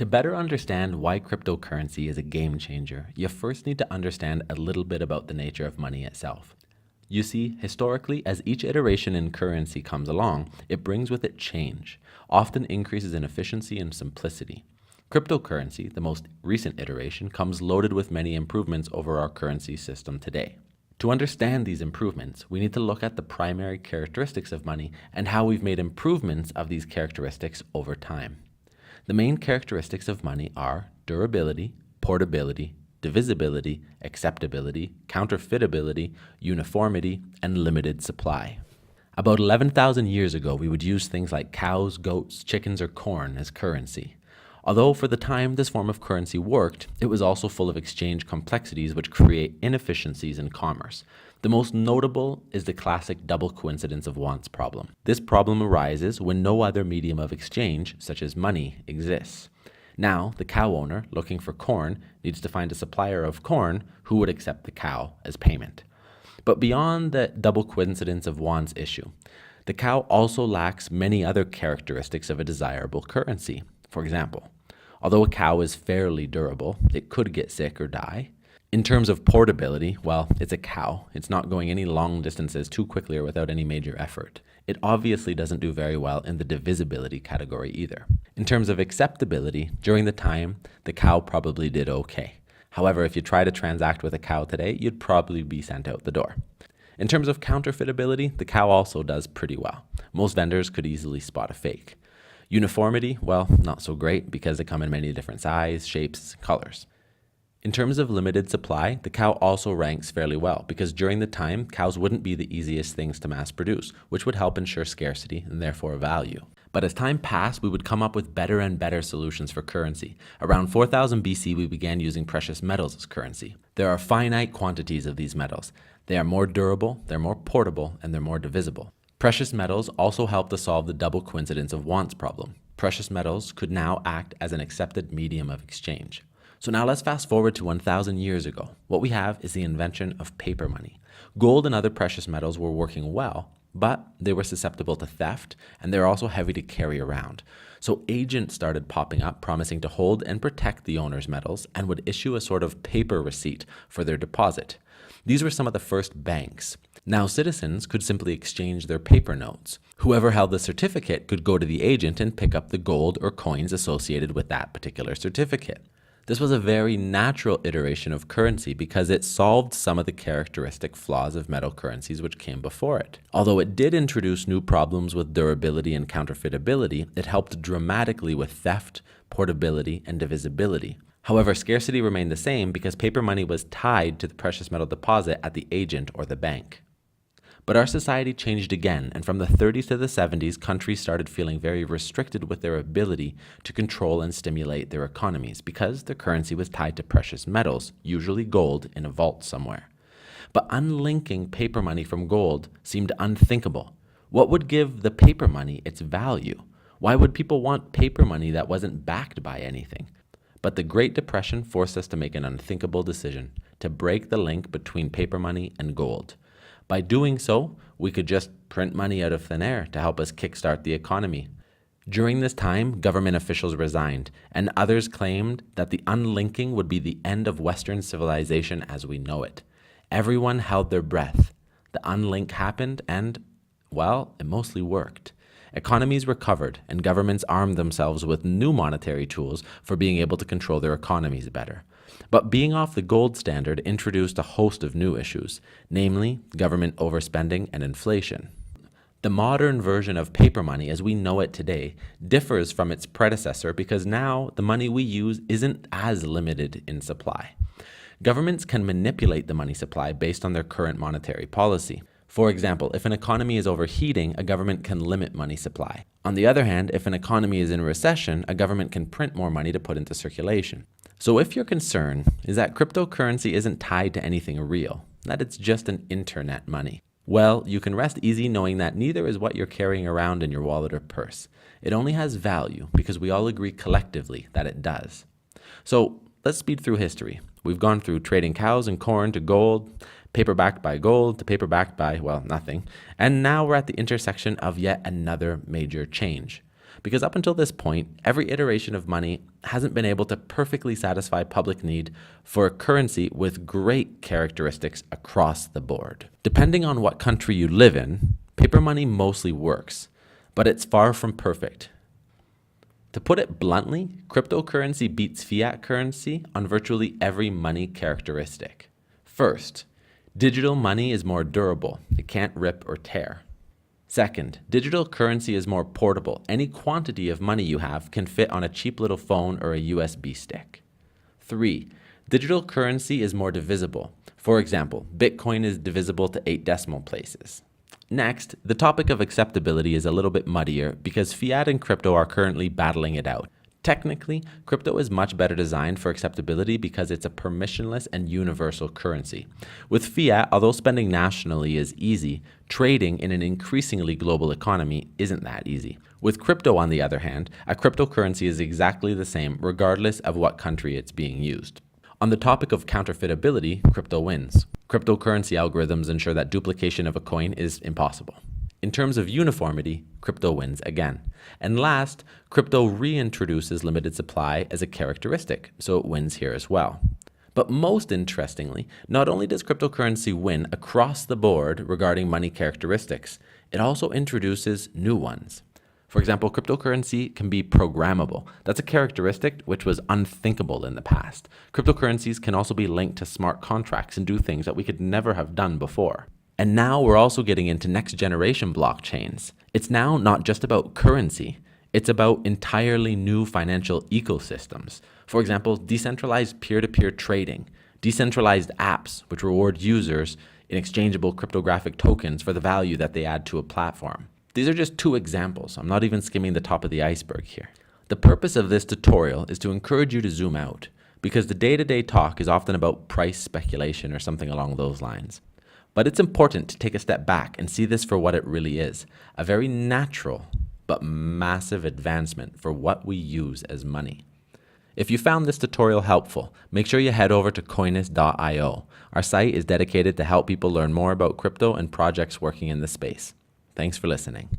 To better understand why cryptocurrency is a game changer, you first need to understand a little bit about the nature of money itself. You see, historically, as each iteration in currency comes along, it brings with it change, often increases in efficiency and simplicity. Cryptocurrency, the most recent iteration, comes loaded with many improvements over our currency system today. To understand these improvements, we need to look at the primary characteristics of money and how we've made improvements of these characteristics over time. The main characteristics of money are durability, portability, divisibility, acceptability, counterfeitability, uniformity, and limited supply. About 11,000 years ago, we would use things like cows, goats, chickens, or corn as currency. Although for the time this form of currency worked, it was also full of exchange complexities which create inefficiencies in commerce. The most notable is the classic double coincidence of wants problem. This problem arises when no other medium of exchange, such as money, exists. Now, the cow owner, looking for corn, needs to find a supplier of corn who would accept the cow as payment. But beyond the double coincidence of wants issue, the cow also lacks many other characteristics of a desirable currency. For example, although a cow is fairly durable, it could get sick or die. In terms of portability, well, it's a cow. It's not going any long distances too quickly or without any major effort. It obviously doesn't do very well in the divisibility category either. In terms of acceptability, during the time, the cow probably did okay. However, if you try to transact with a cow today, you'd probably be sent out the door. In terms of counterfeitability, the cow also does pretty well. Most vendors could easily spot a fake. Uniformity, well, not so great because they come in many different sizes, shapes, colors. In terms of limited supply, the cow also ranks fairly well because during the time, cows wouldn't be the easiest things to mass produce, which would help ensure scarcity and therefore value. But as time passed, we would come up with better and better solutions for currency. Around 4000 BC, we began using precious metals as currency. There are finite quantities of these metals. They are more durable, they're more portable, and they're more divisible. Precious metals also help to solve the double coincidence of wants problem. Precious metals could now act as an accepted medium of exchange. So now let's fast forward to 1,000 years ago. What we have is the invention of paper money. Gold and other precious metals were working well, but they were susceptible to theft and they're also heavy to carry around. So agents started popping up promising to hold and protect the owner's metals and would issue a sort of paper receipt for their deposit. These were some of the first banks. Now citizens could simply exchange their paper notes. Whoever held the certificate could go to the agent and pick up the gold or coins associated with that particular certificate. This was a very natural iteration of currency because it solved some of the characteristic flaws of metal currencies which came before it. Although it did introduce new problems with durability and counterfeitability, it helped dramatically with theft, portability, and divisibility. However, scarcity remained the same because paper money was tied to the precious metal deposit at the agent or the bank. But our society changed again, and from the 30s to the 70s, countries started feeling very restricted with their ability to control and stimulate their economies because their currency was tied to precious metals, usually gold, in a vault somewhere. But unlinking paper money from gold seemed unthinkable. What would give the paper money its value? Why would people want paper money that wasn't backed by anything? But the Great Depression forced us to make an unthinkable decision, to break the link between paper money and gold. By doing so, we could just print money out of thin air to help us kickstart the economy. During this time, government officials resigned, and others claimed that the unlinking would be the end of Western civilization as we know it. Everyone held their breath. The unlink happened and, well, it mostly worked. Economies recovered, and governments armed themselves with new monetary tools for being able to control their economies better. But being off the gold standard introduced a host of new issues, namely government overspending and inflation. The modern version of paper money as we know it today differs from its predecessor because now the money we use isn't as limited in supply. Governments can manipulate the money supply based on their current monetary policy. For example, if an economy is overheating, a government can limit money supply. On the other hand, if an economy is in recession, a government can print more money to put into circulation. So if your concern is that cryptocurrency isn't tied to anything real, that it's just an internet money, well, you can rest easy knowing that neither is what you're carrying around in your wallet or purse. It only has value because we all agree collectively that it does. So let's speed through history. We've gone through trading cows and corn to gold, paper backed by gold to paper backed by, well, nothing. And now we're at the intersection of yet another major change. because up until this point, every iteration of money hasn't been able to perfectly satisfy public need for a currency with great characteristics across the board. Depending on what country you live in, paper money mostly works, but it's far from perfect. To put it bluntly, cryptocurrency beats fiat currency on virtually every money characteristic. First, digital money is more durable. It can't rip or tear. Second, digital currency is more portable. Any quantity of money you have can fit on a cheap little phone or a USB stick. 3, digital currency is more divisible. For example, Bitcoin is divisible to 8 decimal places. Next, the topic of acceptability is a little bit muddier because fiat and crypto are currently battling it out. Technically, crypto is much better designed for acceptability because it's a permissionless and universal currency. With fiat, although spending nationally is easy, trading in an increasingly global economy isn't that easy. With crypto, on the other hand, a cryptocurrency is exactly the same regardless of what country it's being used. On the topic of counterfeitability, crypto wins. Cryptocurrency algorithms ensure that duplication of a coin is impossible. In terms of uniformity, crypto wins again. And last, crypto reintroduces limited supply as a characteristic, so it wins here as well. But most interestingly, not only does cryptocurrency win across the board regarding money characteristics, it also introduces new ones. For example, cryptocurrency can be programmable. That's a characteristic which was unthinkable in the past. Cryptocurrencies can also be linked to smart contracts and do things that we could never have done before. And now we're also getting into next generation blockchains. It's now not just about currency. It's about entirely new financial ecosystems. For example, decentralized peer-to-peer trading, decentralized apps which reward users in exchangeable cryptographic tokens for the value that they add to a platform. These are just 2 examples. I'm not even skimming the top of the iceberg here. The purpose of this tutorial is to encourage you to zoom out, because the day-to-day talk is often about price speculation or something along those lines. But it's important to take a step back and see this for what it really is, a very natural but massive advancement for what we use as money. If you found this tutorial helpful, make sure you head over to coinist.io. Our site is dedicated to help people learn more about crypto and projects working in this space. Thanks for listening.